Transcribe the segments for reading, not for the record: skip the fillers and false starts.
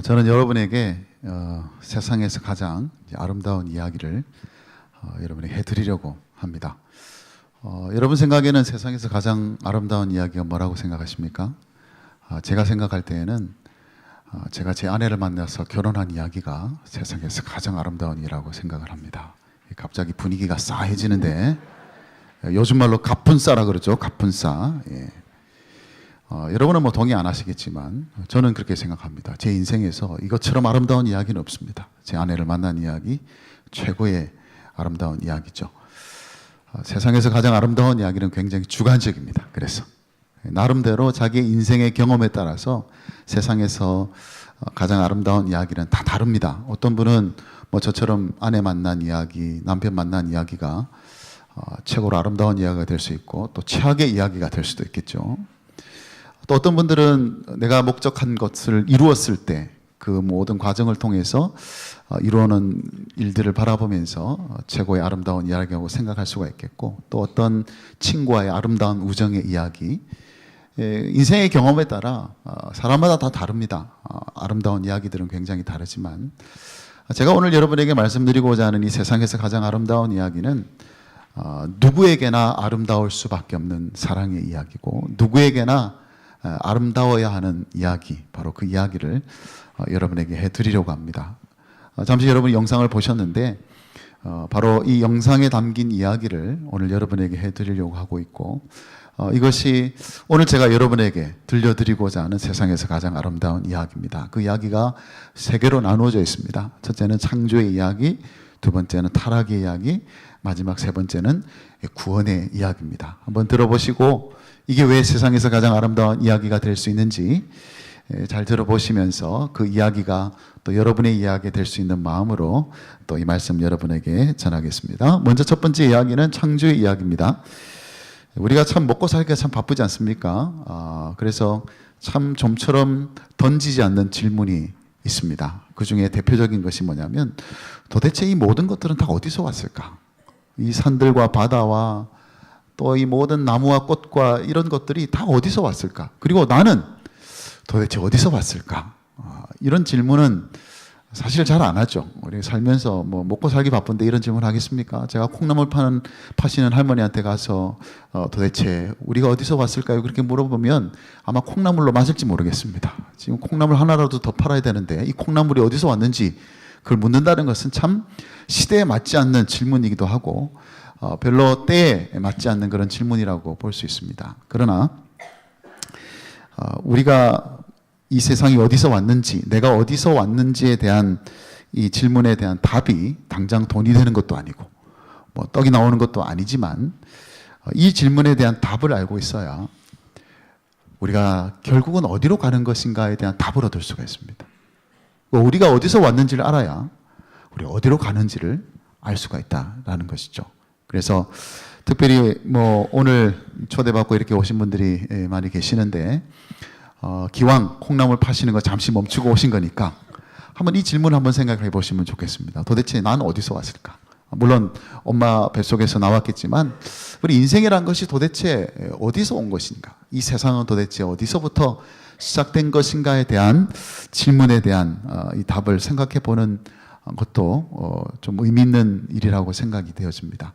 저는 여러분에게 세상에서 가장 아름다운 이야기를 여러분에게 해드리려고 합니다. 여러분 생각에는 세상에서 가장 아름다운 이야기가 뭐라고 생각하십니까? 제가 생각할 때에는 제가 제 아내를 만나서 결혼한 이야기가 세상에서 가장 아름다운 일이라고 생각을 합니다. 갑자기 분위기가 싸해지는데 요즘 말로 갑분싸라 그러죠. 갑분싸. 예. 여러분은 뭐 동의 안 하시겠지만 저는 그렇게 생각합니다. 제 인생에서 이것처럼 아름다운 이야기는 없습니다. 제 아내를 만난 이야기 최고의 아름다운 이야기죠. 세상에서 가장 아름다운 이야기는 굉장히 주관적입니다. 그래서 나름대로 자기의 인생의 경험에 따라서 세상에서 가장 아름다운 이야기는 다 다릅니다. 어떤 분은 뭐 저처럼 아내 만난 이야기, 남편 만난 이야기가 최고로 아름다운 이야기가 될 수 있고 또 최악의 이야기가 될 수도 있겠죠. 또 어떤 분들은 내가 목적한 것을 이루었을 때 그 모든 과정을 통해서 이루어는 일들을 바라보면서 최고의 아름다운 이야기라고 생각할 수가 있겠고, 또 어떤 친구와의 아름다운 우정의 이야기, 인생의 경험에 따라 사람마다 다 다릅니다. 아름다운 이야기들은 굉장히 다르지만 제가 오늘 여러분에게 말씀드리고자 하는 이 세상에서 가장 아름다운 이야기는 누구에게나 아름다울 수밖에 없는 사랑의 이야기고, 누구에게나 아름다워야 하는 이야기, 바로 그 이야기를 여러분에게 해드리려고 합니다. 잠시 여러분이 영상을 보셨는데 바로 이 영상에 담긴 이야기를 오늘 여러분에게 해드리려고 하고 있고, 이것이 오늘 제가 여러분에게 들려드리고자 하는 세상에서 가장 아름다운 이야기입니다. 그 이야기가 세 개로 나누어져 있습니다. 첫째는 창조의 이야기, 두 번째는 타락의 이야기, 마지막 세 번째는 구원의 이야기입니다. 한번 들어보시고 이게 왜 세상에서 가장 아름다운 이야기가 될 수 있는지 잘 들어보시면서 그 이야기가 또 여러분의 이야기가 될 수 있는 마음으로 또 이 말씀 여러분에게 전하겠습니다. 먼저 첫 번째 이야기는 창조의 이야기입니다. 우리가 참 먹고 살기가 참 바쁘지 않습니까? 그래서 참 좀처럼 던지지 않는 질문이 있습니다. 그 중에 대표적인 것이 뭐냐면 도대체 이 모든 것들은 다 어디서 왔을까? 이 산들과 바다와 또 이 모든 나무와 꽃과 이런 것들이 다 어디서 왔을까? 그리고 나는 도대체 어디서 왔을까? 이런 질문은 사실 잘 안 하죠. 우리 살면서 뭐 먹고 살기 바쁜데 이런 질문 하겠습니까? 제가 콩나물 파시는 할머니한테 가서 도대체 우리가 어디서 왔을까요? 그렇게 물어보면 아마 콩나물로 맞을지 모르겠습니다. 지금 콩나물 하나라도 더 팔아야 되는데 이 콩나물이 어디서 왔는지 그걸 묻는다는 것은 참 시대에 맞지 않는 질문이기도 하고 별로 때에 맞지 않는 그런 질문이라고 볼 수 있습니다. 그러나 우리가 이 세상이 어디서 왔는지, 내가 어디서 왔는지에 대한 이 질문에 대한 답이 당장 돈이 되는 것도 아니고 뭐 떡이 나오는 것도 아니지만 이 질문에 대한 답을 알고 있어야 우리가 결국은 어디로 가는 것인가에 대한 답을 얻을 수가 있습니다. 우리가 어디서 왔는지를 알아야 우리가 어디로 가는지를 알 수가 있다라는 것이죠. 그래서 특별히 뭐 오늘 초대받고 이렇게 오신 분들이 많이 계시는데 기왕 콩나물 파시는 거 잠시 멈추고 오신 거니까 한번 이 질문 한번 생각해 보시면 좋겠습니다. 도대체 난 어디서 왔을까? 물론 엄마 뱃속에서 나왔겠지만 우리 인생이란 것이 도대체 어디서 온 것인가? 이 세상은 도대체 어디서부터 시작된 것인가에 대한 질문에 대한 이 답을 생각해 보는 것도 좀 의미 있는 일이라고 생각이 되어집니다.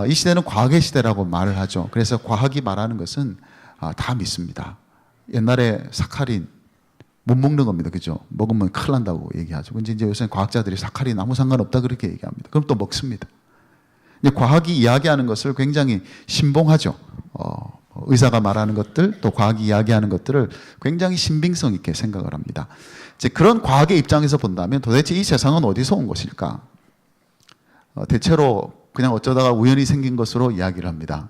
이 시대는 과학의 시대라고 말을 하죠. 그래서 과학이 말하는 것은 다 믿습니다. 옛날에 사카린 못 먹는 겁니다. 그죠? 먹으면 큰일 난다고 얘기하죠. 근데 이제 요새 과학자들이 사카린 아무 상관없다 그렇게 얘기합니다. 그럼 또 먹습니다. 이제 과학이 이야기하는 것을 굉장히 신봉하죠. 의사가 말하는 것들, 또 과학이 이야기하는 것들을 굉장히 신빙성 있게 생각을 합니다. 이제 그런 과학의 입장에서 본다면 도대체 이 세상은 어디서 온 것일까? 대체로 그냥 어쩌다가 우연히 생긴 것으로 이야기를 합니다.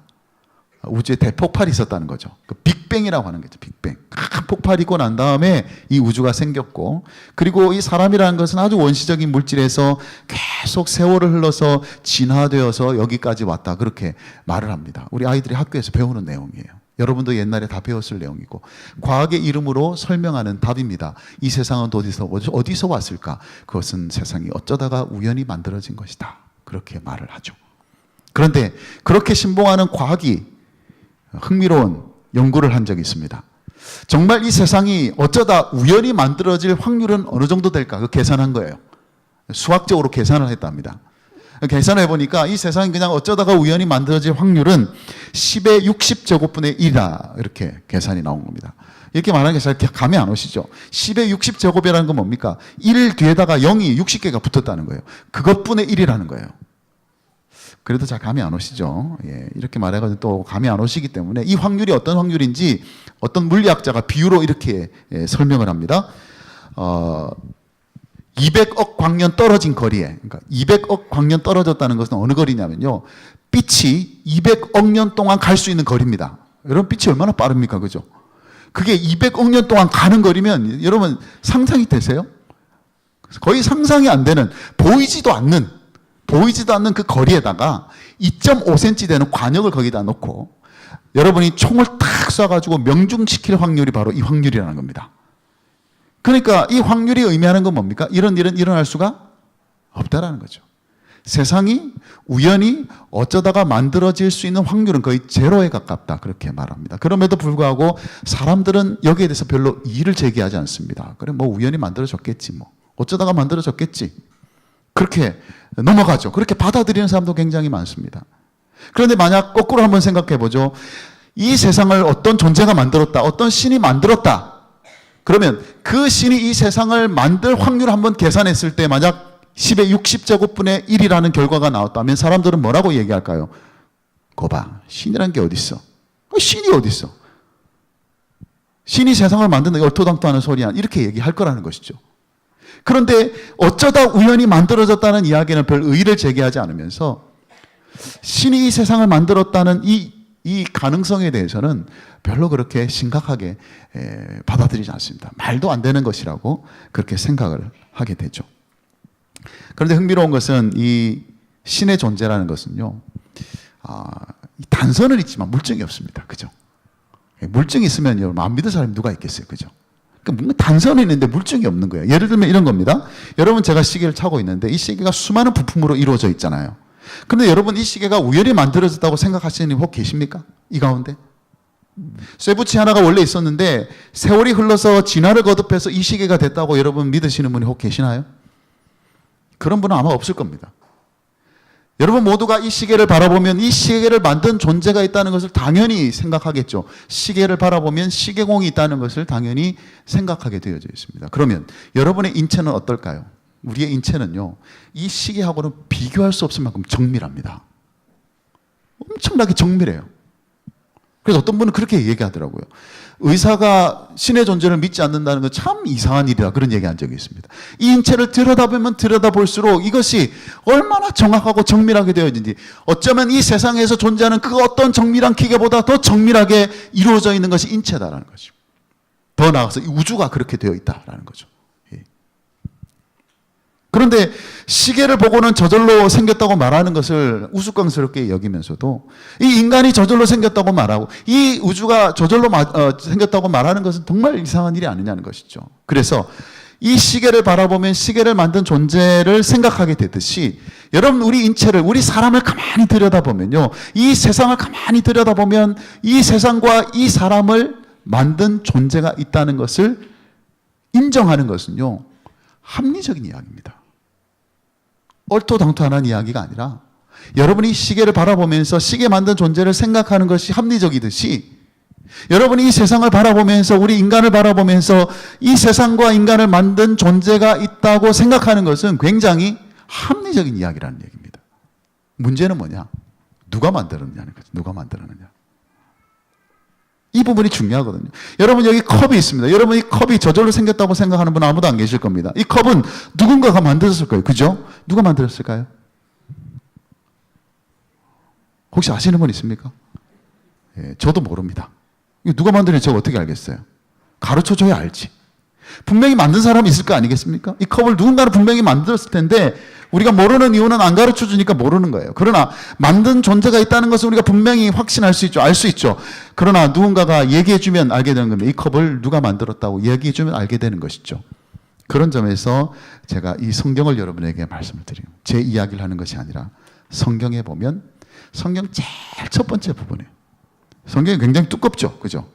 우주에 대폭발이 있었다는 거죠. 그 빅뱅이라고 하는 거죠. 빅뱅. 큰 폭발이 있고 난 다음에 이 우주가 생겼고, 그리고 이 사람이라는 것은 아주 원시적인 물질에서 계속 세월을 흘러서 진화되어서 여기까지 왔다. 그렇게 말을 합니다. 우리 아이들이 학교에서 배우는 내용이에요. 여러분도 옛날에 다 배웠을 내용이고 과학의 이름으로 설명하는 답입니다. 이 세상은 어디서 왔을까? 그것은 세상이 어쩌다가 우연히 만들어진 것이다. 그렇게 말을 하죠. 그런데 그렇게 신봉하는 과학이 흥미로운 연구를 한 적이 있습니다. 정말 이 세상이 어쩌다 우연히 만들어질 확률은 어느 정도 될까? 그 계산한 거예요. 수학적으로 계산을 했답니다. 계산을 해보니까 이 세상이 그냥 어쩌다가 우연히 만들어질 확률은 10의 60제곱분의 1이다. 이렇게 계산이 나온 겁니다. 이렇게 말하는 게 잘 감이 안 오시죠? 10의 60제곱이라는 건 뭡니까? 1 뒤에다가 0이 60개가 붙었다는 거예요. 그것분의 1이라는 거예요. 그래도 잘 감이 안 오시죠? 예, 이렇게 말해가지고 또 감이 안 오시기 때문에 이 확률이 어떤 확률인지 어떤 물리학자가 비유로 이렇게 설명을 합니다. 200억 광년 떨어진 거리에, 그러니까 200억 광년 떨어졌다는 것은 어느 거리냐면요. 빛이 200억 년 동안 갈 수 있는 거리입니다. 여러분, 빛이 얼마나 빠릅니까? 그죠? 그게 200억 년 동안 가는 거리면 여러분 상상이 되세요? 거의 상상이 안 되는, 보이지도 않는 그 거리에다가 2.5cm 되는 관역을 거기다 놓고 여러분이 총을 탁 쏴가지고 명중시킬 확률이 바로 이 확률이라는 겁니다. 그러니까 이 확률이 의미하는 건 뭡니까? 이런 일은 일어날 수가 없다라는 거죠. 세상이 우연히 어쩌다가 만들어질 수 있는 확률은 거의 제로에 가깝다. 그렇게 말합니다. 그럼에도 불구하고 사람들은 여기에 대해서 별로 이의를 제기하지 않습니다. 그래, 뭐 우연히 만들어졌겠지, 뭐. 어쩌다가 만들어졌겠지. 그렇게 넘어가죠. 그렇게 받아들이는 사람도 굉장히 많습니다. 그런데 만약 거꾸로 한번 생각해 보죠. 이 세상을 어떤 존재가 만들었다. 어떤 신이 만들었다. 그러면 그 신이 이 세상을 만들 확률을 한번 계산했을 때 만약 10의 60제곱분의 1이라는 결과가 나왔다면 사람들은 뭐라고 얘기할까요? 거봐, 신이란 게 어디 있어? 신이 어디 있어? 신이 세상을 만드는 게 얼토당토하는 소리야. 이렇게 얘기할 거라는 것이죠. 그런데 어쩌다 우연히 만들어졌다는 이야기는 별 의의를 제기하지 않으면서 신이 이 세상을 만들었다는 이 가능성에 대해서는 별로 그렇게 심각하게 받아들이지 않습니다. 말도 안 되는 것이라고 그렇게 생각을 하게 되죠. 그런데 흥미로운 것은 이 신의 존재라는 것은요, 단서는 있지만 물증이 없습니다. 그죠? 물증이 있으면 여러분 안 믿을 사람이 누가 있겠어요? 그죠? 그러니까 뭔가 단서는 있는데 물증이 없는 거예요. 예를 들면 이런 겁니다. 여러분, 제가 시계를 차고 있는데 이 시계가 수많은 부품으로 이루어져 있잖아요. 그런데 여러분, 이 시계가 우연히 만들어졌다고 생각하시는 분 혹 계십니까? 이 가운데? 쇠붙이 하나가 원래 있었는데 세월이 흘러서 진화를 거듭해서 이 시계가 됐다고 여러분 믿으시는 분이 혹 계시나요? 그런 분은 아마 없을 겁니다. 여러분 모두가 이 시계를 바라보면 이 시계를 만든 존재가 있다는 것을 당연히 생각하겠죠. 시계를 바라보면 시계공이 있다는 것을 당연히 생각하게 되어져 있습니다. 그러면 여러분의 인체는 어떨까요? 우리의 인체는요, 이 시계하고는 비교할 수 없을 만큼 정밀합니다. 엄청나게 정밀해요. 그래서 어떤 분은 그렇게 얘기하더라고요. 의사가 신의 존재를 믿지 않는다는 건 참 이상한 일이다. 그런 얘기한 적이 있습니다. 이 인체를 들여다보면 들여다볼수록 이것이 얼마나 정확하고 정밀하게 되어 있는지, 어쩌면 이 세상에서 존재하는 그 어떤 정밀한 기계보다 더 정밀하게 이루어져 있는 것이 인체다라는 거죠. 더 나아가서 이 우주가 그렇게 되어 있다라는 거죠. 그런데 시계를 보고는 저절로 생겼다고 말하는 것을 우스꽝스럽게 여기면서도 이 인간이 저절로 생겼다고 말하고 이 우주가 저절로 생겼다고 말하는 것은 정말 이상한 일이 아니냐는 것이죠. 그래서 이 시계를 바라보면 시계를 만든 존재를 생각하게 되듯이 여러분, 우리 인체를, 우리 사람을 가만히 들여다보면요, 이 세상을 가만히 들여다보면 이 세상과 이 사람을 만든 존재가 있다는 것을 인정하는 것은요, 합리적인 이야기입니다. 얼토당토하는 이야기가 아니라 여러분이 시계를 바라보면서 시계 만든 존재를 생각하는 것이 합리적이듯이 여러분이 이 세상을 바라보면서, 우리 인간을 바라보면서 이 세상과 인간을 만든 존재가 있다고 생각하는 것은 굉장히 합리적인 이야기라는 얘기입니다. 문제는 뭐냐? 누가 만들었느냐는 거죠. 누가 만들었느냐. 이 부분이 중요하거든요. 여러분, 여기 컵이 있습니다. 여러분, 이 컵이 저절로 생겼다고 생각하는 분은 아무도 안 계실 겁니다. 이 컵은 누군가가 만들었을 거예요. 그죠? 누가 만들었을까요? 혹시 아시는 분 있습니까? 예, 저도 모릅니다. 이거 누가 만드는지 제가 어떻게 알겠어요? 가르쳐줘야 알지. 분명히 만든 사람이 있을 거 아니겠습니까? 이 컵을 누군가는 분명히 만들었을 텐데 우리가 모르는 이유는 안 가르쳐 주니까 모르는 거예요. 그러나 만든 존재가 있다는 것을 우리가 분명히 확신할 수 있죠. 알 수 있죠. 그러나 누군가가 얘기해 주면 알게 되는 겁니다. 이 컵을 누가 만들었다고 얘기해 주면 알게 되는 것이죠. 그런 점에서 제가 이 성경을 여러분에게 말씀을 드려요. 제 이야기를 하는 것이 아니라 성경에 보면 성경 제일 첫 번째 부분에, 성경이 굉장히 두껍죠. 그죠?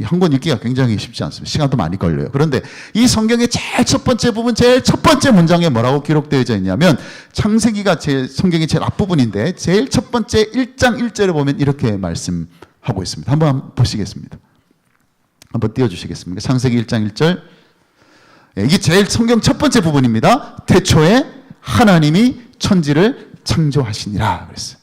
한 권 읽기가 굉장히 쉽지 않습니다. 시간도 많이 걸려요. 그런데 이 성경의 제일 첫 번째 부분, 제일 첫 번째 문장에 뭐라고 기록되어 있냐면, 창세기가 성경의 제일 앞부분인데 제일 첫 번째 1장 1절에 보면 이렇게 말씀하고 있습니다. 한번 보시겠습니다. 한번 띄워주시겠습니까? 창세기 1장 1절. 이게 제일 성경 첫 번째 부분입니다. 태초에 하나님이 천지를 창조하시니라 그랬어요.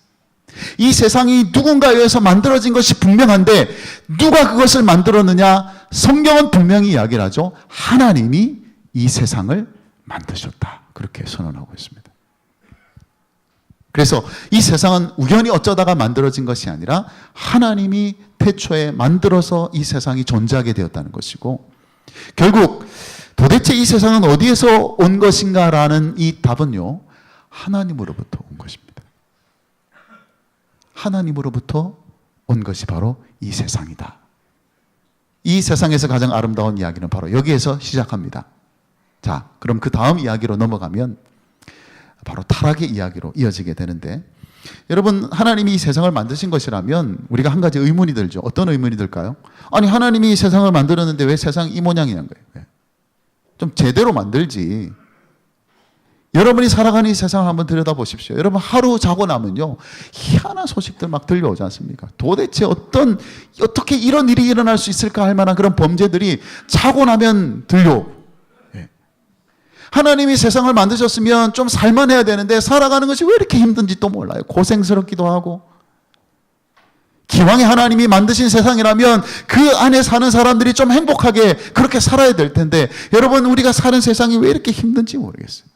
이 세상이 누군가에 의해서 만들어진 것이 분명한데 누가 그것을 만들었느냐? 성경은 분명히 이야기를 하죠. 하나님이 이 세상을 만드셨다. 그렇게 선언하고 있습니다. 그래서 이 세상은 우연히 어쩌다가 만들어진 것이 아니라 하나님이 태초에 만들어서 이 세상이 존재하게 되었다는 것이고, 결국 도대체 이 세상은 어디에서 온 것인가라는 이 답은요, 하나님으로부터 온 것입니다. 하나님으로부터 온 것이 바로 이 세상이다. 이 세상에서 가장 아름다운 이야기는 바로 여기에서 시작합니다. 자, 그럼 그 다음 이야기로 넘어가면 바로 타락의 이야기로 이어지게 되는데, 여러분, 하나님이 이 세상을 만드신 것이라면 우리가 한 가지 의문이 들죠. 어떤 의문이 들까요? 아니, 하나님이 이 세상을 만들었는데 왜 세상이 이 모양이냐는 거예요. 좀 제대로 만들지. 여러분이 살아가는 이 세상을 한번 들여다보십시오. 여러분, 하루 자고 나면요, 희한한 소식들 막 들려오지 않습니까? 도대체 어떻게 이런 일이 일어날 수 있을까 할 만한 그런 범죄들이 자고 나면 들려오고. 하나님이 세상을 만드셨으면 좀 살만해야 되는데 살아가는 것이 왜 이렇게 힘든지 또 몰라요. 고생스럽기도 하고. 기왕에 하나님이 만드신 세상이라면 그 안에 사는 사람들이 좀 행복하게 그렇게 살아야 될 텐데, 여러분, 우리가 사는 세상이 왜 이렇게 힘든지 모르겠어요.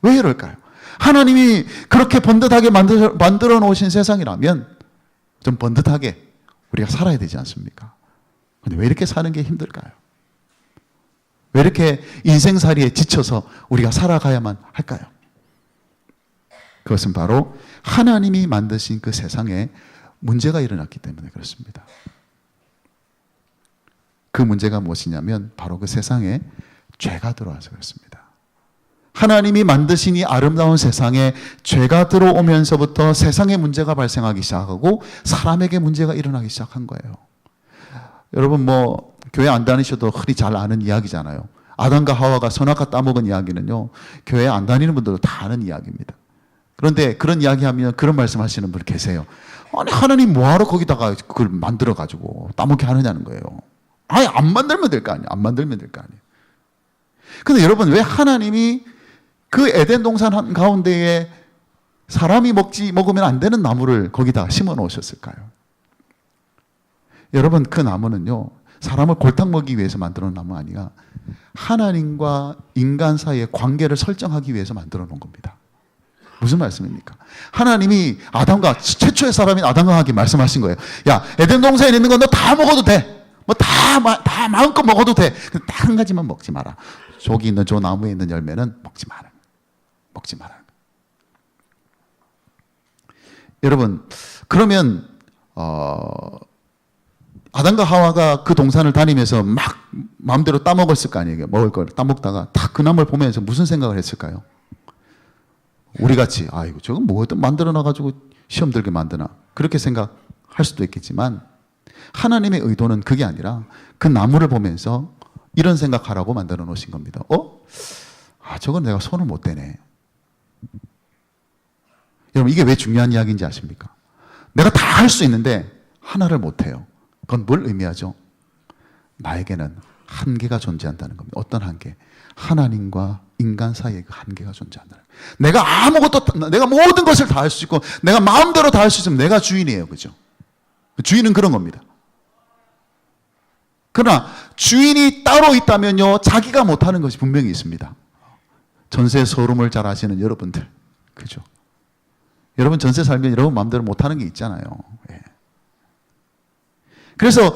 왜 이럴까요? 하나님이 그렇게 번듯하게 만들어 놓으신 세상이라면 좀 번듯하게 우리가 살아야 되지 않습니까? 근데 왜 이렇게 사는 게 힘들까요? 왜 이렇게 인생살이에 지쳐서 우리가 살아가야만 할까요? 그것은 바로 하나님이 만드신 그 세상에 문제가 일어났기 때문에 그렇습니다. 그 문제가 무엇이냐면 바로 그 세상에 죄가 들어와서 그렇습니다. 하나님이 만드신 이 아름다운 세상에 죄가 들어오면서부터 세상에 문제가 발생하기 시작하고 사람에게 문제가 일어나기 시작한 거예요. 여러분, 교회 안 다니셔도 흔히 잘 아는 이야기잖아요. 아담과 하와가 선악과 따먹은 이야기는요, 교회 안 다니는 분들도 다 아는 이야기입니다. 그런데 그런 이야기하면 그런 말씀 하시는 분 계세요. 아니, 하나님 뭐하러 거기다가 그걸 만들어가지고 따먹게 하느냐는 거예요. 아니, 안 만들면 될 거 아니에요. 안 만들면 될 거 아니에요. 근데 여러분, 왜 하나님이 그 에덴 동산 가운데에 사람이 먹으면 안 되는 나무를 거기다 심어 놓으셨을까요? 여러분, 그 나무는요, 사람을 골탕 먹이기 위해서 만들어 놓은 나무 아니라 하나님과 인간 사이의 관계를 설정하기 위해서 만들어 놓은 겁니다. 무슨 말씀입니까? 하나님이 최초의 사람인 아담과 하와에게 말씀하신 거예요. 야, 에덴 동산에 있는 건 너 다 먹어도 돼. 다 마음껏 먹어도 돼. 딱 한 가지만 먹지 마라. 저기 있는 저 나무에 있는 열매는 먹지 마라. 먹지 마라. 여러분, 그러면 아담과 하와가 그 동산을 다니면서 막 마음대로 따먹었을 거 아니에요. 먹을 걸 따먹다가 딱 그 나무를 보면서 무슨 생각을 했을까요? 우리 같이 아이고 저건 뭐든 만들어 놔가지고 시험 들게 만드나, 그렇게 생각할 수도 있겠지만 하나님의 의도는 그게 아니라 그 나무를 보면서 이런 생각하라고 만들어 놓으신 겁니다. 저건 내가 손을 못 대네. 여러분, 이게 왜 중요한 이야기인지 아십니까? 내가 다 할 수 있는데 하나를 못 해요. 그건 뭘 의미하죠? 나에게는 한계가 존재한다는 겁니다. 어떤 한계? 하나님과 인간 사이의 그 한계가 존재한다는 거예요. 내가 모든 것을 다 할 수 있고 내가 마음대로 다 할 수 있으면 내가 주인이에요. 그죠? 주인은 그런 겁니다. 그러나 주인이 따로 있다면요, 자기가 못하는 것이 분명히 있습니다. 전세 서름을 잘 아시는 여러분들, 그죠? 여러분 전세 살면 여러분 마음대로 못하는 게 있잖아요. 예. 그래서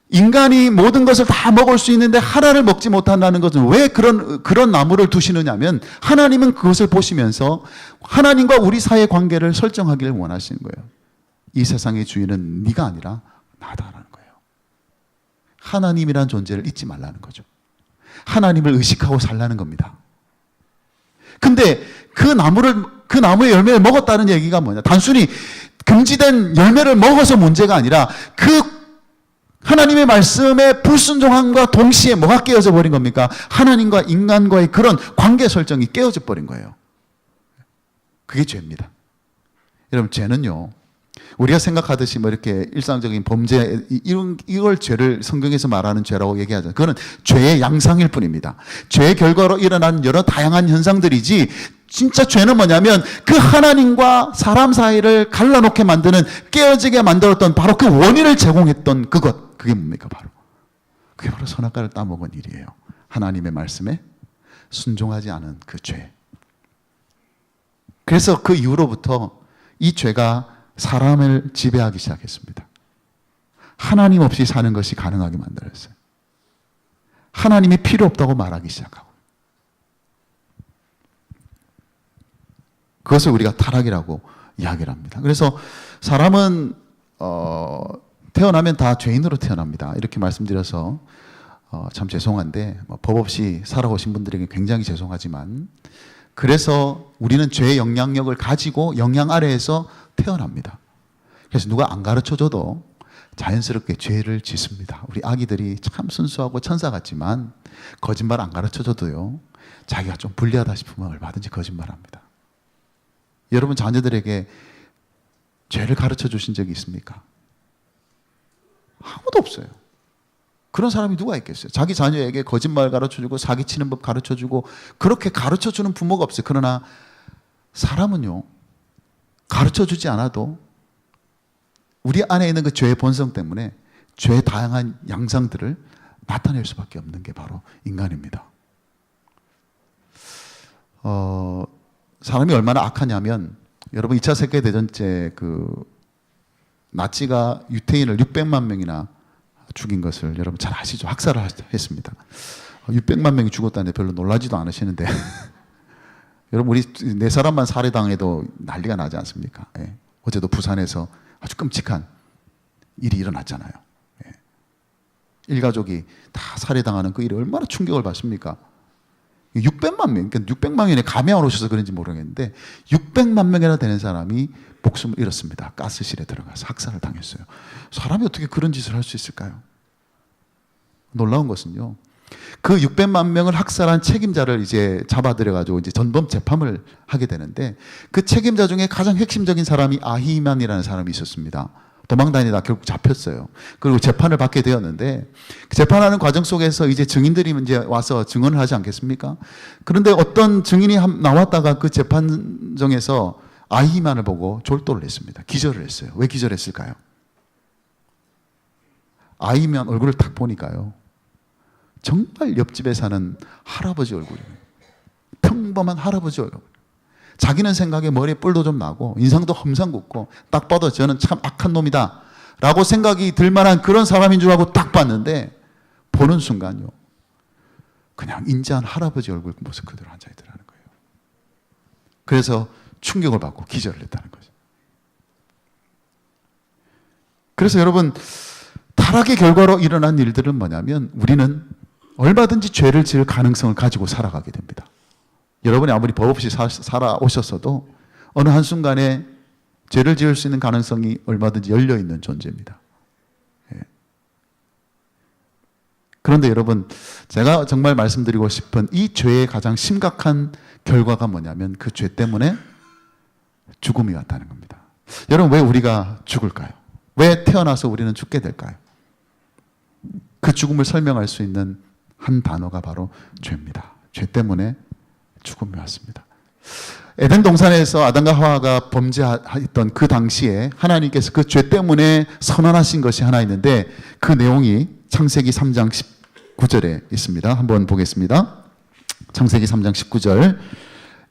인간이 모든 것을 다 먹을 수 있는데 하나를 먹지 못한다는 것은 왜 그런 나무를 두시느냐면 하나님은 그것을 보시면서 하나님과 우리 사이의 관계를 설정하기를 원하시는 거예요. 이 세상의 주인은 네가 아니라 나다라는 거예요. 하나님이란 존재를 잊지 말라는 거죠. 하나님을 의식하고 살라는 겁니다. 근데 그 나무의 열매를 먹었다는 얘기가 뭐냐? 단순히 금지된 열매를 먹어서 문제가 아니라 그 하나님의 말씀에 불순종함과 동시에 뭐가 깨어져 버린 겁니까? 하나님과 인간과의 그런 관계 설정이 깨어져 버린 거예요. 그게 죄입니다. 여러분, 죄는요, 우리가 생각하듯이 뭐 이렇게 일상적인 범죄, 이걸 죄를 성경에서 말하는 죄라고 얘기하잖아요. 그거는 죄의 양상일 뿐입니다. 죄의 결과로 일어난 여러 다양한 현상들이지, 진짜 죄는 뭐냐면 그 하나님과 사람 사이를 갈라놓게 만드는, 깨어지게 만들었던 바로 그 원인을 제공했던 그것, 그게 뭡니까? 그게 바로 선악과를 따먹은 일이에요. 하나님의 말씀에 순종하지 않은 그 죄. 그래서 그 이후로부터 이 죄가 사람을 지배하기 시작했습니다. 하나님 없이 사는 것이 가능하게 만들었어요. 하나님이 필요 없다고 말하기 시작하고, 그것을 우리가 타락이라고 이야기를 합니다. 그래서 사람은 태어나면 다 죄인으로 태어납니다. 이렇게 말씀드려서 참 죄송한데, 법 없이 살아오신 분들에게 굉장히 죄송하지만, 그래서 우리는 죄의 영향력을 가지고 영향 아래에서 태어납니다. 그래서 누가 안 가르쳐줘도 자연스럽게 죄를 짓습니다. 우리 아기들이 참 순수하고 천사 같지만 거짓말 안 가르쳐줘도요, 자기가 좀 불리하다 싶으면 얼마든지 거짓말합니다. 여러분 자녀들에게 죄를 가르쳐 주신 적이 있습니까? 아무도 없어요. 그런 사람이 누가 있겠어요? 자기 자녀에게 거짓말 가르쳐주고 사기치는 법 가르쳐주고 그렇게 가르쳐주는 부모가 없어요. 그러나 사람은요, 가르쳐주지 않아도 우리 안에 있는 그 죄의 본성 때문에 죄의 다양한 양상들을 나타낼 수밖에 없는 게 바로 인간입니다. 사람이 얼마나 악하냐면, 여러분 2차 세계대전 때 나치가 유태인을 600만 명이나 죽인 것을 여러분 잘 아시죠? 학살을 했습니다. 600만 명이 죽었다는데 별로 놀라지도 않으시는데 여러분, 우리 4사람만 살해당해도 난리가 나지 않습니까? 예. 어제도 부산에서 아주 끔찍한 일이 일어났잖아요. 예. 일가족이 다 살해당하는 그 일이 얼마나 충격을 받습니까? 600만 명, 그러니까 600만 명에 감이 안 오셔서 그런지 모르겠는데 600만 명이나 되는 사람이 목숨을 잃었습니다. 가스실에 들어가서 학살을 당했어요. 사람이 어떻게 그런 짓을 할 수 있을까요? 놀라운 것은요, 그 600만 명을 학살한 책임자를 이제 잡아들여가지고 이제 전범 재판을 하게 되는데, 그 책임자 중에 가장 핵심적인 사람이 아히만이라는 사람이 있었습니다. 도망다니다 결국 잡혔어요. 그리고 재판을 받게 되었는데, 그 재판하는 과정 속에서 이제 증인들이 이제 와서 증언을 하지 않겠습니까? 그런데 어떤 증인이 나왔다가 그 재판정에서 아히만을 보고 졸도를 했습니다. 기절을 했어요. 왜 기절했을까요? 아히만 얼굴을 딱 보니까요, 정말 옆집에 사는 할아버지 얼굴이에요. 평범한 할아버지 얼굴. 자기는 생각에 머리에 뿔도 좀 나고 인상도 험상궂고 딱 봐도 저는 참 악한 놈이다 라고 생각이 들 만한 그런 사람인 줄 알고 딱 봤는데, 보는 순간요, 그냥 인자한 할아버지 얼굴 모습 그대로 앉아있더라는 거예요. 그래서 충격을 받고 기절을 했다는 거죠. 그래서 여러분, 타락의 결과로 일어난 일들은 뭐냐면, 우리는 얼마든지 죄를 지을 가능성을 가지고 살아가게 됩니다. 여러분이 아무리 법 없이 살아오셨어도 어느 한순간에 죄를 지을 수 있는 가능성이 얼마든지 열려있는 존재입니다. 예. 그런데 여러분, 제가 정말 말씀드리고 싶은 이 죄의 가장 심각한 결과가 뭐냐면, 그 죄 때문에 죽음이 왔다는 겁니다. 여러분, 왜 우리가 죽을까요? 왜 태어나서 우리는 죽게 될까요? 그 죽음을 설명할 수 있는 한 단어가 바로 죄입니다. 죄 때문에 죽음이 왔습니다. 에덴 동산에서 아담과 하와가 범죄했던 그 당시에 하나님께서 그 죄 때문에 선언하신 것이 하나 있는데, 그 내용이 창세기 3장 19절에 있습니다. 한번 보겠습니다. 창세기 3장 19절.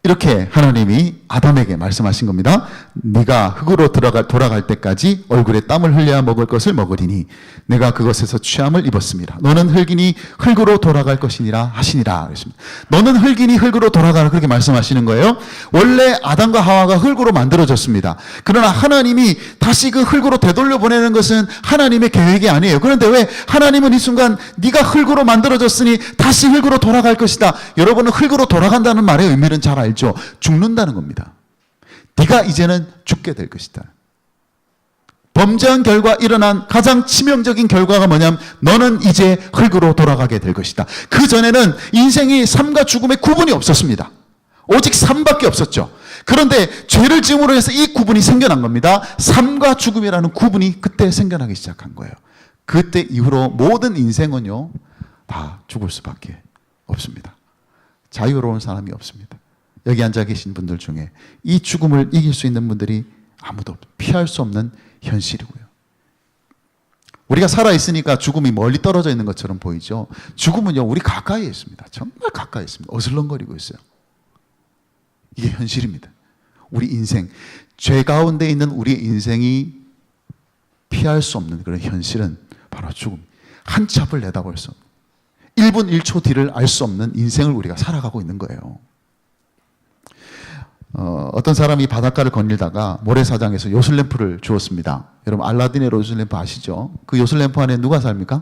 이렇게 하나님이 아담에게 말씀하신 겁니다. 네가 흙으로 돌아갈 때까지 얼굴에 땀을 흘려야 먹을 것을 먹으리니 내가 그것에서 취함을 입었습니다. 너는 흙이니 흙으로 돌아갈 것이니라 하시니라. 그랬습니다. 너는 흙이니 흙으로 돌아가라, 그렇게 말씀하시는 거예요. 원래 아담과 하와가 흙으로 만들어졌습니다. 그러나 하나님이 다시 그 흙으로 되돌려 보내는 것은 하나님의 계획이 아니에요. 그런데 왜 하나님은 이 순간 네가 흙으로 만들어졌으니 다시 흙으로 돌아갈 것이다. 여러분은 흙으로 돌아간다는 말의 의미는 잘 알죠. 죽는다는 겁니다. 네가 이제는 죽게 될 것이다. 범죄한 결과 일어난 가장 치명적인 결과가 뭐냐면 너는 이제 흙으로 돌아가게 될 것이다. 그 전에는 인생이 삶과 죽음의 구분이 없었습니다. 오직 삶밖에 없었죠. 그런데 죄를 지음으로 해서 이 구분이 생겨난 겁니다. 삶과 죽음이라는 구분이 그때 생겨나기 시작한 거예요. 그때 이후로 모든 인생은요 다 죽을 수밖에 없습니다. 자유로운 사람이 없습니다. 여기 앉아 계신 분들 중에 이 죽음을 이길 수 있는 분들이 아무도 없어요. 피할 수 없는 현실이고요. 우리가 살아있으니까 죽음이 멀리 떨어져 있는 것처럼 보이죠. 죽음은요 우리 가까이에 있습니다. 정말 가까이 있습니다. 어슬렁거리고 있어요. 이게 현실입니다. 우리 인생, 죄 가운데 있는 우리 인생이 피할 수 없는 그런 현실은 바로 죽음. 한 치 앞을 내다볼 수 없는 1분 1초 뒤를 알 수 없는 인생을 우리가 살아가고 있는 거예요. 어떤 사람이 바닷가를 거닐다가 모래사장에서 요술램프를 주었습니다. 여러분 알라딘의 요술램프 아시죠? 그 요술램프 안에 누가 삽니까?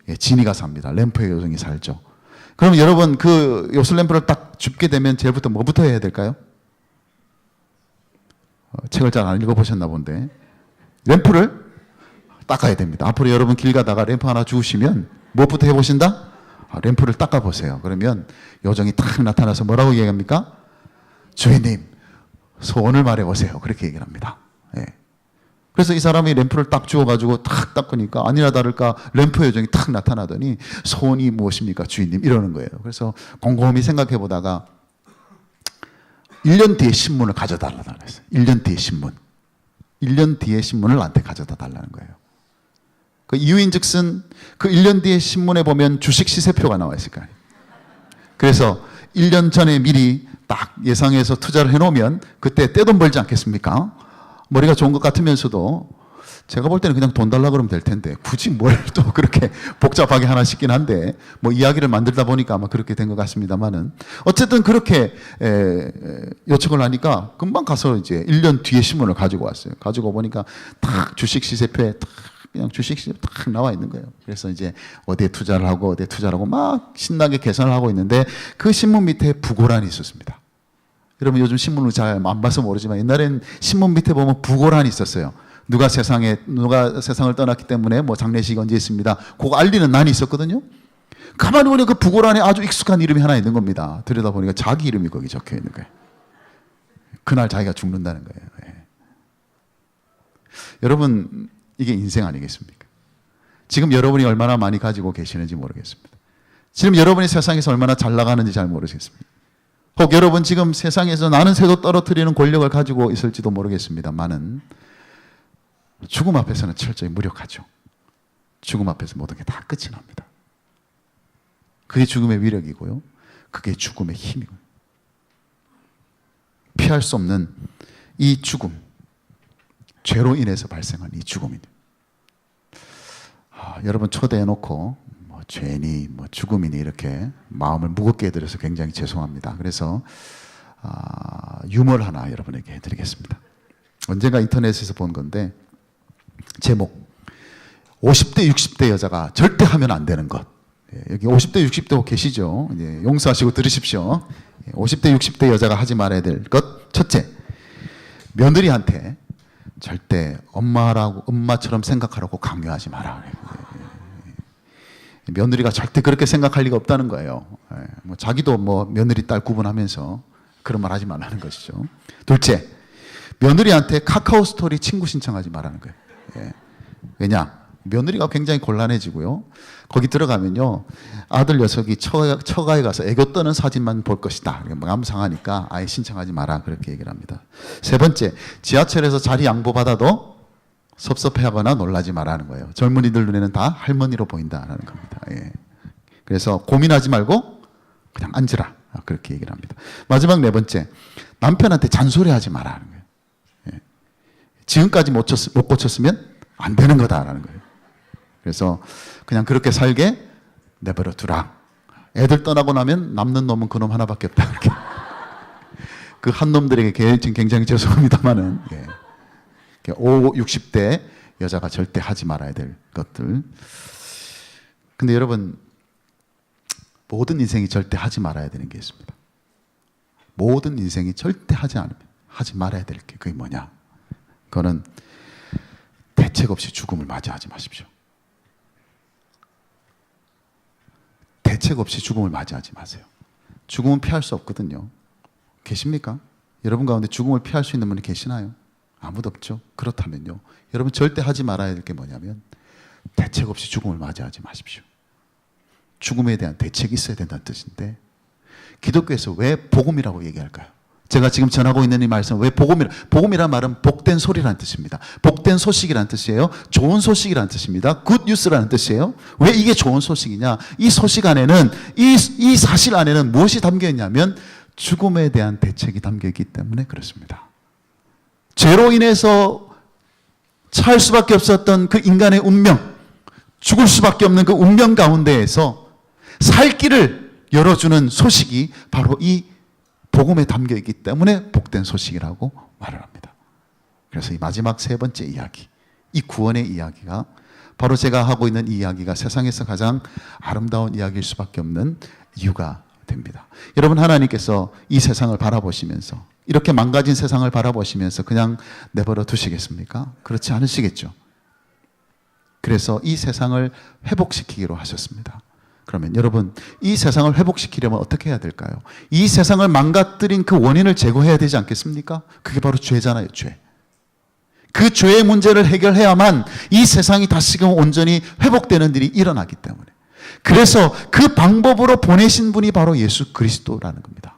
예, 지니가 삽니다. 램프의 요정이 살죠. 그럼 여러분 그 요술램프를 딱 줍게 되면 제일부터 뭐부터 해야 될까요? 책을 잘 안 읽어보셨나 본데 램프를 닦아야 됩니다. 앞으로 여러분 길 가다가 램프 하나 주우시면 무엇부터 해보신다? 램프를 닦아보세요. 그러면 요정이 탁 나타나서 뭐라고 얘기합니까? 주인님 소원을 말해보세요. 그렇게 얘기를 합니다. 예. 그래서 이 사람이 램프를 딱 주워가지고 탁 닦으니까 아니나 다를까 램프 요정이 탁 나타나더니 소원이 무엇입니까 주인님 이러는 거예요. 그래서 곰곰이 생각해 보다가 1년 뒤에 신문을 가져다 달라고 했어요. 1년 뒤에 신문. 1년 뒤에 신문을 나한테 가져다 달라는 거예요. 그 이유인즉슨 그 1년 뒤에 신문에 보면 주식 시세표가 나와 있을 거예요. 그래서 1년 전에 미리 딱 예상해서 투자를 해놓으면 그때 떼돈 벌지 않겠습니까? 머리가 좋은 것 같으면서도 제가 볼 때는 그냥 돈 달라 그러면 될 텐데 굳이 뭘 또 그렇게 복잡하게 하나 싶긴 한데 뭐 이야기를 만들다 보니까 아마 그렇게 된 것 같습니다만은 어쨌든 그렇게 요청을 하니까 금방 가서 이제 1년 뒤에 신문을 가지고 왔어요. 가지고 보니까 딱 주식 시세표에 딱 그냥 주식 시세표 딱 나와 있는 거예요. 그래서 이제 어디에 투자를 하고 어디에 투자를 하고 막 신나게 계산을 하고 있는데 그 신문 밑에 부고란이 있었습니다. 여러분 요즘 신문을 잘 안 봐서 모르지만 옛날엔 신문 밑에 보면 부고란이 있었어요. 누가 세상을 떠났기 때문에 뭐 장례식이 언제 있습니다. 그거 알리는 난이 있었거든요. 가만히 보니 그 부고란에 아주 익숙한 이름이 하나 있는 겁니다. 들여다보니까 자기 이름이 거기 적혀 있는 거예요. 그날 자기가 죽는다는 거예요. 예. 여러분 이게 인생 아니겠습니까? 지금 여러분이 얼마나 많이 가지고 계시는지 모르겠습니다. 지금 여러분이 세상에서 얼마나 잘 나가는지 잘 모르겠습니다. 혹 여러분 지금 세상에서 나는 새도 떨어뜨리는 권력을 가지고 있을지도 모르겠습니다만은 죽음 앞에서는 철저히 무력하죠. 죽음 앞에서 모든 게 다 끝이 납니다. 그게 죽음의 위력이고요. 그게 죽음의 힘이고요. 피할 수 없는 이 죽음, 죄로 인해서 발생한 이 죽음입니다. 여러분 초대해놓고 뭐 죄니 뭐 죽음이니 이렇게 마음을 무겁게 해드려서 굉장히 죄송합니다. 그래서 유머를 하나 여러분에게 해드리겠습니다. 언젠가 인터넷에서 본 건데 제목 50대 60대 여자가 절대 하면 안 되는 것. 여기 50대 60대 계시죠? 용서하시고 들으십시오. 50대 60대 여자가 하지 말아야 될 것. 첫째, 며느리한테 절대 엄마처럼 생각하라고 강요하지 마라. 며느리가 절대 그렇게 생각할 리가 없다는 거예요. 뭐 자기도 뭐 며느리 딸 구분하면서 그런 말 하지 말라는 것이죠. 둘째, 며느리한테 카카오 스토리 친구 신청하지 말라는 거예요. 왜냐? 며느리가 굉장히 곤란해지고요. 거기 들어가면요, 아들 녀석이 처가에 가서 애교 떠는 사진만 볼 것이다. 마음 상하니까 아예 신청하지 마라. 그렇게 얘기를 합니다. 세 번째, 지하철에서 자리 양보받아도 섭섭해하거나 놀라지 말라는 거예요. 젊은이들 눈에는 다 할머니로 보인다라는 겁니다. 예. 그래서 고민하지 말고 그냥 앉으라. 그렇게 얘기를 합니다. 마지막 네 번째, 남편한테 잔소리하지 말라는 거예요. 예. 지금까지 못 고쳤으면 안 되는 거다라는 거예요. 그래서 그냥 그렇게 살게 내버려 두라. 애들 떠나고 나면 남는 놈은 그놈 하나밖에 없다. 그렇게. 그 한 놈들에게 지금 굉장히 죄송합니다만은 50, 60대 여자가 절대 하지 말아야 될 것들. 근데 여러분 모든 인생이 절대 하지 말아야 되는 게 있습니다. 모든 인생이 절대 하지 말아야 될 게 그게 뭐냐? 그거는 대책 없이 죽음을 맞이하지 마십시오. 대책 없이 죽음을 맞이하지 마세요. 죽음은 피할 수 없거든요. 계십니까? 여러분 가운데 죽음을 피할 수 있는 분이 계시나요? 아무도 없죠. 그렇다면요, 여러분 절대 하지 말아야 될 게 뭐냐면 대책 없이 죽음을 맞이하지 마십시오. 죽음에 대한 대책이 있어야 된다는 뜻인데, 기독교에서 왜 복음이라고 얘기할까요? 제가 지금 전하고 있는 이 말씀은 왜 복음이란 말은 복된 소리라는 뜻입니다. 복된 소식이라는 뜻이에요. 좋은 소식이라는 뜻입니다. 굿 뉴스라는 뜻이에요. 왜 이게 좋은 소식이냐? 이 소식 안에는, 이 사실 안에는 무엇이 담겨 있냐면 죽음에 대한 대책이 담겨 있기 때문에 그렇습니다. 죄로 인해서 처할 수밖에 없었던 그 인간의 운명, 죽을 수밖에 없는 그 운명 가운데에서 살 길을 열어주는 소식이 바로 이 복음에 담겨 있기 때문에 복된 소식이라고 말을 합니다. 그래서 이 마지막 세 번째 이야기, 이 구원의 이야기가 바로 제가 하고 있는 이 이야기가 세상에서 가장 아름다운 이야기일 수밖에 없는 이유가 됩니다. 여러분, 하나님께서 이 세상을 바라보시면서, 이렇게 망가진 세상을 바라보시면서 그냥 내버려 두시겠습니까? 그렇지 않으시겠죠. 그래서 이 세상을 회복시키기로 하셨습니다. 그러면 여러분, 이 세상을 회복시키려면 어떻게 해야 될까요? 이 세상을 망가뜨린 그 원인을 제거해야 되지 않겠습니까? 그게 바로 죄잖아요, 죄. 그 죄의 문제를 해결해야만 이 세상이 다시금 온전히 회복되는 일이 일어나기 때문에, 그래서 그 방법으로 보내신 분이 바로 예수 그리스도라는 겁니다.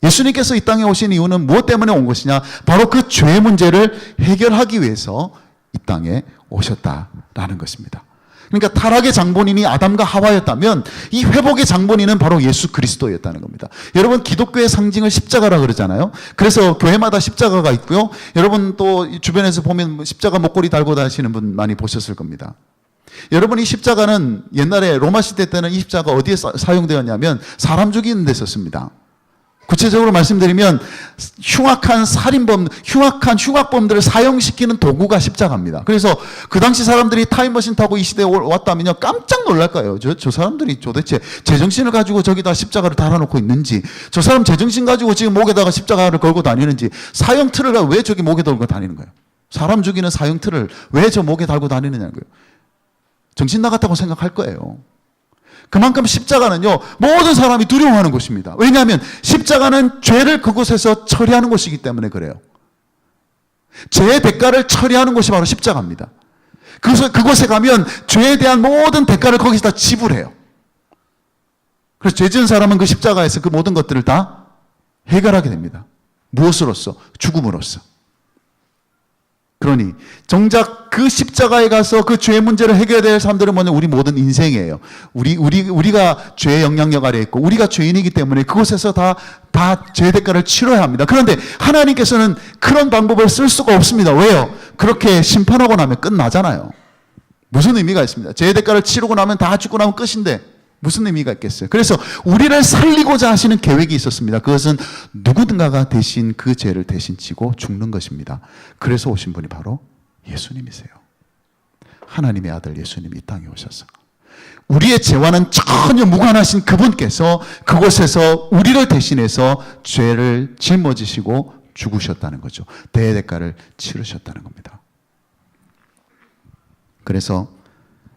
예수님께서 이 땅에 오신 이유는 무엇 때문에 온 것이냐? 바로 그 죄의 문제를 해결하기 위해서 이 땅에 오셨다라는 것입니다. 그러니까 타락의 장본인이 아담과 하와였다면 이 회복의 장본인은 바로 예수 그리스도였다는 겁니다. 여러분, 기독교의 상징을 십자가라 그러잖아요. 그래서 교회마다 십자가가 있고요. 여러분 또 주변에서 보면 십자가 목걸이 달고 다니시는 분 많이 보셨을 겁니다. 여러분, 이 십자가는 옛날에 로마 시대 때는 이 십자가 어디에 사용되었냐면 사람 죽이는 데 썼습니다. 구체적으로 말씀드리면 흉악한 살인범, 흉악범들을 사형시키는 도구가 십자가입니다. 그래서 그 당시 사람들이 타임머신 타고 이 시대에 왔다면요, 깜짝 놀랄 거예요. 저 사람들이 도대체 제정신을 가지고 저기다 십자가를 달아놓고 있는지, 저 사람 제정신 가지고 지금 목에다가 십자가를 걸고 다니는지, 사형틀을 왜 저기 목에 달고 다니는 거예요? 사람 죽이는 사형틀을 왜 저 목에 달고 다니느냐는 거예요. 정신 나갔다고 생각할 거예요. 그만큼 십자가는요, 모든 사람이 두려워하는 것입니다. 왜냐하면 십자가는 죄를 그곳에서 처리하는 것이기 때문에 그래요. 죄의 대가를 처리하는 것이 바로 십자가입니다. 그래서 그곳에 가면 죄에 대한 모든 대가를 거기서 다 지불해요. 그래서 죄 지은 사람은 그 십자가에서 그 모든 것들을 다 해결하게 됩니다. 무엇으로써? 죽음으로써. 그러니 정작 그 십자가에 가서 그 죄의 문제를 해결해야 될 사람들은 뭐냐? 우리 모든 인생이에요. 우리가 죄의 영향력 아래에 있고 우리가 죄인이기 때문에 그곳에서 다 죄의 대가를 치러야 합니다. 그런데 하나님께서는 그런 방법을 쓸 수가 없습니다. 왜요? 그렇게 심판하고 나면 끝나잖아요. 무슨 의미가 있습니다. 죄의 대가를 치르고 나면 다 죽고 나면 끝인데 무슨 의미가 있겠어요? 그래서 우리를 살리고자 하시는 계획이 있었습니다. 그것은 누구든가가 대신 그 죄를 대신 지고 죽는 것입니다. 그래서 오신 분이 바로 예수님이세요. 하나님의 아들 예수님이 이 땅에 오셔서 우리의 죄와는 전혀 무관하신 그분께서 그곳에서 우리를 대신해서 죄를 짊어지시고 죽으셨다는 거죠. 대대가를 치르셨다는 겁니다. 그래서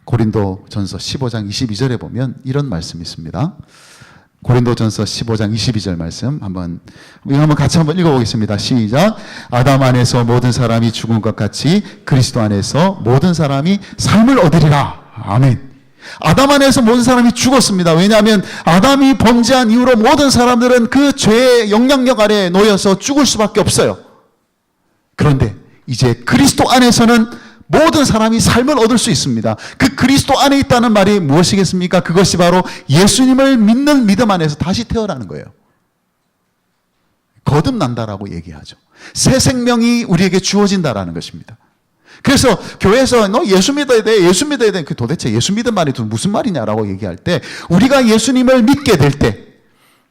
고린도전서 15장 22절에 보면 이런 말씀이 있습니다. 고린도전서 15장 22절 말씀 이거 한번 같이 한번 읽어보겠습니다. 시작. 아담 안에서 모든 사람이 죽은 것 같이 그리스도 안에서 모든 사람이 삶을 얻으리라. 아멘. 아담 안에서 모든 사람이 죽었습니다. 왜냐하면 아담이 범죄한 이후로 모든 사람들은 그 죄의 영향력 아래에 놓여서 죽을 수밖에 없어요. 그런데 이제 그리스도 안에서는 모든 사람이 삶을 얻을 수 있습니다. 그 그리스도 안에 있다는 말이 무엇이겠습니까? 그것이 바로 예수님을 믿는 믿음 안에서 다시 태어나는 거예요. 거듭난다라고 얘기하죠. 새 생명이 우리에게 주어진다라는 것입니다. 그래서 교회에서 너 예수 믿어야 돼, 예수 믿어야 돼. 도대체 예수 믿은 말이 무슨 말이냐라고 얘기할 때, 우리가 예수님을 믿게 될 때,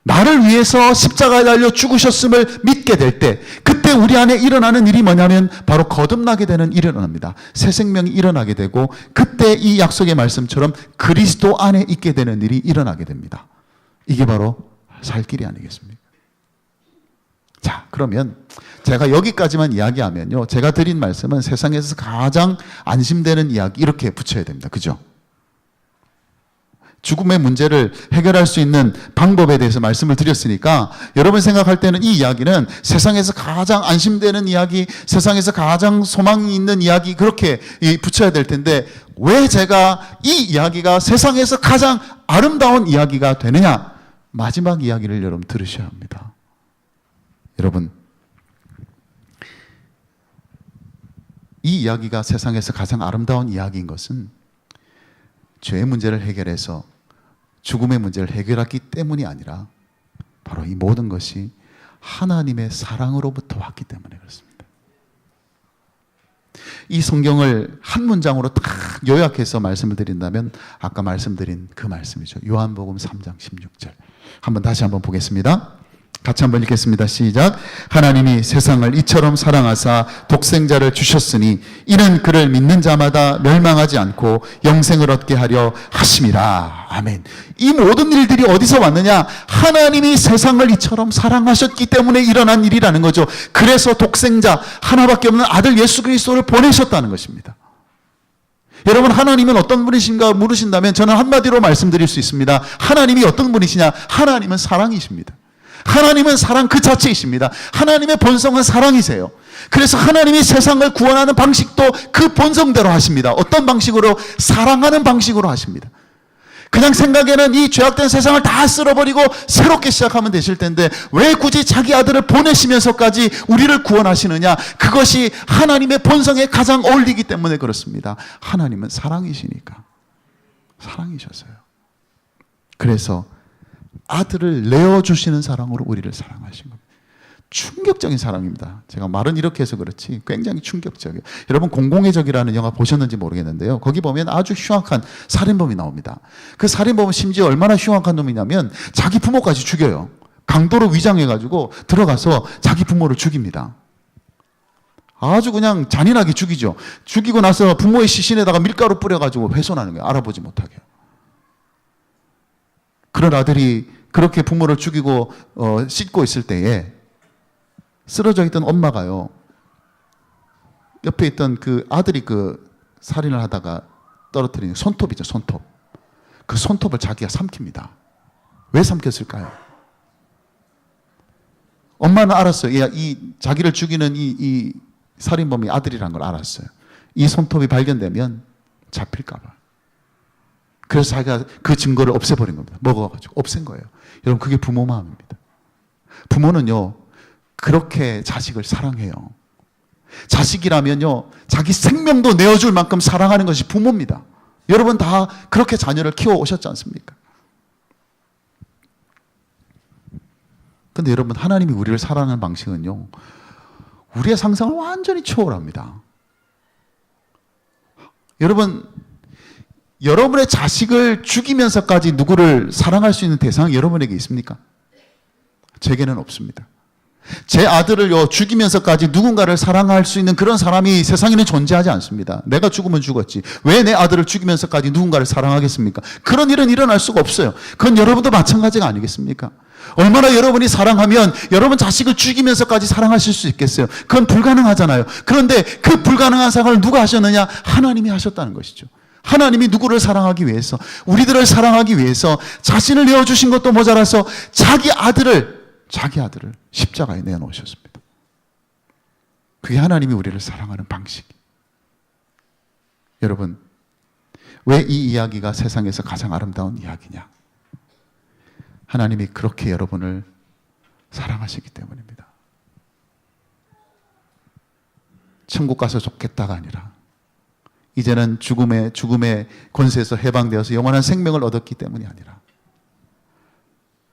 나를 위해서 십자가에 달려 죽으셨음을 믿게 될 때, 그때 우리 안에 일어나는 일이 뭐냐면 바로 거듭나게 되는 일이 일어납니다. 새 생명이 일어나게 되고, 그때 이 약속의 말씀처럼 그리스도 안에 있게 되는 일이 일어나게 됩니다. 이게 바로 살 길이 아니겠습니까? 자, 그럼 그러면 제가 여기까지만 이야기하면요, 제가 드린 말씀은 세상에서 가장 안심되는 이야기 이렇게 붙여야 됩니다. 그죠? 죽음의 문제를 해결할 수 있는 방법에 대해서 말씀을 드렸으니까 여러분 생각할 때는 이 이야기는 세상에서 가장 안심되는 이야기, 세상에서 가장 소망이 있는 이야기 그렇게 붙여야 될 텐데 왜 제가 이 이야기가 세상에서 가장 아름다운 이야기가 되느냐? 마지막 이야기를 여러분 들으셔야 합니다. 여러분, 이 이야기가 세상에서 가장 아름다운 이야기인 것은 죄의 문제를 해결해서 죽음의 문제를 해결했기 때문이 아니라 바로 이 모든 것이 하나님의 사랑으로부터 왔기 때문에 그렇습니다. 이 성경을 한 문장으로 딱 요약해서 말씀을 드린다면 아까 말씀드린 그 말씀이죠. 요한복음 3장 16절. 다시 한번 보겠습니다. 같이 한번 읽겠습니다. 시작. 하나님이 세상을 이처럼 사랑하사 독생자를 주셨으니 이는 그를 믿는 자마다 멸망하지 않고 영생을 얻게 하려 하심이라. 아멘. 이 모든 일들이 어디서 왔느냐? 하나님이 세상을 이처럼 사랑하셨기 때문에 일어난 일이라는 거죠. 그래서 독생자 하나밖에 없는 아들 예수 그리스도를 보내셨다는 것입니다. 여러분, 하나님은 어떤 분이신가 물으신다면 저는 한마디로 말씀드릴 수 있습니다. 하나님이 어떤 분이시냐? 하나님은 사랑이십니다. 하나님은 사랑 그 자체이십니다. 하나님의 본성은 사랑이세요. 그래서 하나님이 세상을 구원하는 방식도 그 본성대로 하십니다. 어떤 방식으로? 사랑하는 방식으로 하십니다. 그냥 생각에는 이 죄악된 세상을 다 쓸어버리고 새롭게 시작하면 되실 텐데 왜 굳이 자기 아들을 보내시면서까지 우리를 구원하시느냐? 그것이 하나님의 본성에 가장 어울리기 때문에 그렇습니다. 하나님은 사랑이시니까. 사랑이셨어요. 그래서 아들을 내어주시는 사랑으로 우리를 사랑하신 겁니다. 충격적인 사랑입니다. 제가 말은 이렇게 해서 그렇지 굉장히 충격적이에요. 여러분, 공공의 적이라는 영화 보셨는지 모르겠는데요. 거기 보면 아주 흉악한 살인범이 나옵니다. 그 살인범은 심지어 얼마나 흉악한 놈이냐면 자기 부모까지 죽여요. 강도로 위장해가지고 들어가서 자기 부모를 죽입니다. 아주 그냥 잔인하게 죽이죠. 죽이고 나서 부모의 시신에다가 밀가루 뿌려가지고 훼손하는 거예요. 알아보지 못하게. 그런 아들이 그렇게 부모를 죽이고 씻고 있을 때에 쓰러져 있던 엄마가요, 옆에 있던 그 아들이 그 살인을 하다가 떨어뜨리는 손톱이죠, 손톱. 그 손톱을 자기가 삼킵니다. 왜 삼켰을까요? 엄마는 알았어요. 이 자기를 죽이는 이 살인범이 아들이라는 걸 알았어요. 이 손톱이 발견되면 잡힐까 봐. 그래서 자기가 그 증거를 없애버린 겁니다. 먹어가지고 없앤 거예요. 여러분, 그게 부모 마음입니다. 부모는요, 그렇게 자식을 사랑해요. 자식이라면요, 자기 생명도 내어줄 만큼 사랑하는 것이 부모입니다. 여러분 다 그렇게 자녀를 키워오셨지 않습니까? 근데 여러분, 하나님이 우리를 사랑하는 방식은요, 우리의 상상을 완전히 초월합니다. 여러분, 여러분의 자식을 죽이면서까지 누구를 사랑할 수 있는 대상은 여러분에게 있습니까? 제게는 없습니다. 제 아들을 죽이면서까지 누군가를 사랑할 수 있는 그런 사람이 세상에는 존재하지 않습니다. 내가 죽으면 죽었지. 왜 내 아들을 죽이면서까지 누군가를 사랑하겠습니까? 그런 일은 일어날 수가 없어요. 그건 여러분도 마찬가지가 아니겠습니까? 얼마나 여러분이 사랑하면 여러분 자식을 죽이면서까지 사랑하실 수 있겠어요? 그건 불가능하잖아요. 그런데 그 불가능한 상황을 누가 하셨느냐? 하나님이 하셨다는 것이죠. 하나님이 누구를 사랑하기 위해서, 우리들을 사랑하기 위해서 자신을 내어주신 것도 모자라서 자기 아들을 십자가에 내놓으셨습니다. 그게 하나님이 우리를 사랑하는 방식. 여러분, 왜 이 이야기가 세상에서 가장 아름다운 이야기냐? 하나님이 그렇게 여러분을 사랑하시기 때문입니다. 천국 가서 좋겠다가 아니라 이제는 죽음의 권세에서 해방되어서 영원한 생명을 얻었기 때문이 아니라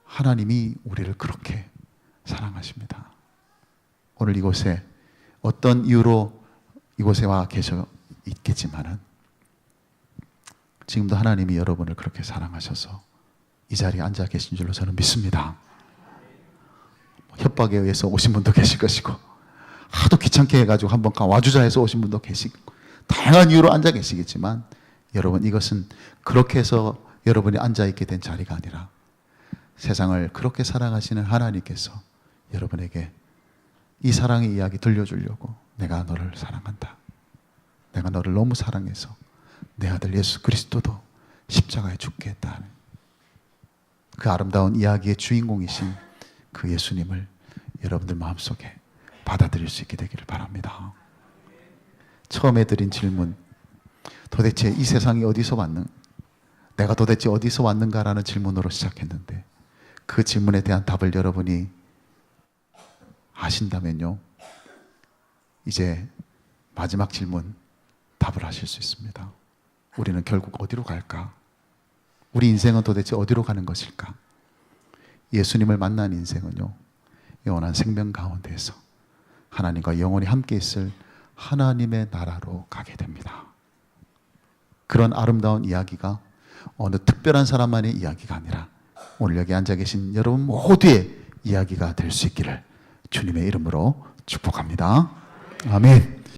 하나님이 우리를 그렇게 사랑하십니다. 오늘 이곳에 어떤 이유로 이곳에 와 계셔 있겠지만은 지금도 하나님이 여러분을 그렇게 사랑하셔서 이 자리에 앉아 계신 줄로 저는 믿습니다. 협박에 의해서 오신 분도 계실 것이고 하도 귀찮게 해가지고 한번 와주자 해서 오신 분도 계시고 다양한 이유로 앉아 계시겠지만 여러분, 이것은 그렇게 해서 여러분이 앉아있게 된 자리가 아니라 세상을 그렇게 사랑하시는 하나님께서 여러분에게 이 사랑의 이야기 들려주려고 내가 너를 사랑한다. 내가 너를 너무 사랑해서 내 아들 예수 그리스도도 십자가에 죽게 했다. 그 아름다운 이야기의 주인공이신 그 예수님을 여러분들 마음속에 받아들일 수 있게 되기를 바랍니다. 처음에 드린 질문, 도대체 이 세상이 어디서 왔는, 내가 도대체 어디서 왔는가라는 질문으로 시작했는데 그 질문에 대한 답을 여러분이 아신다면요, 이제 마지막 질문 답을 하실 수 있습니다. 우리는 결국 어디로 갈까? 우리 인생은 도대체 어디로 가는 것일까? 예수님을 만난 인생은요, 영원한 생명 가운데에서 하나님과 영원히 함께 있을 하나님의 나라로 가게 됩니다. 그런 아름다운 이야기가 어느 특별한 사람만의 이야기가 아니라 오늘 여기 앉아 계신 여러분 모두의 이야기가 될 수 있기를 주님의 이름으로 축복합니다. 아멘.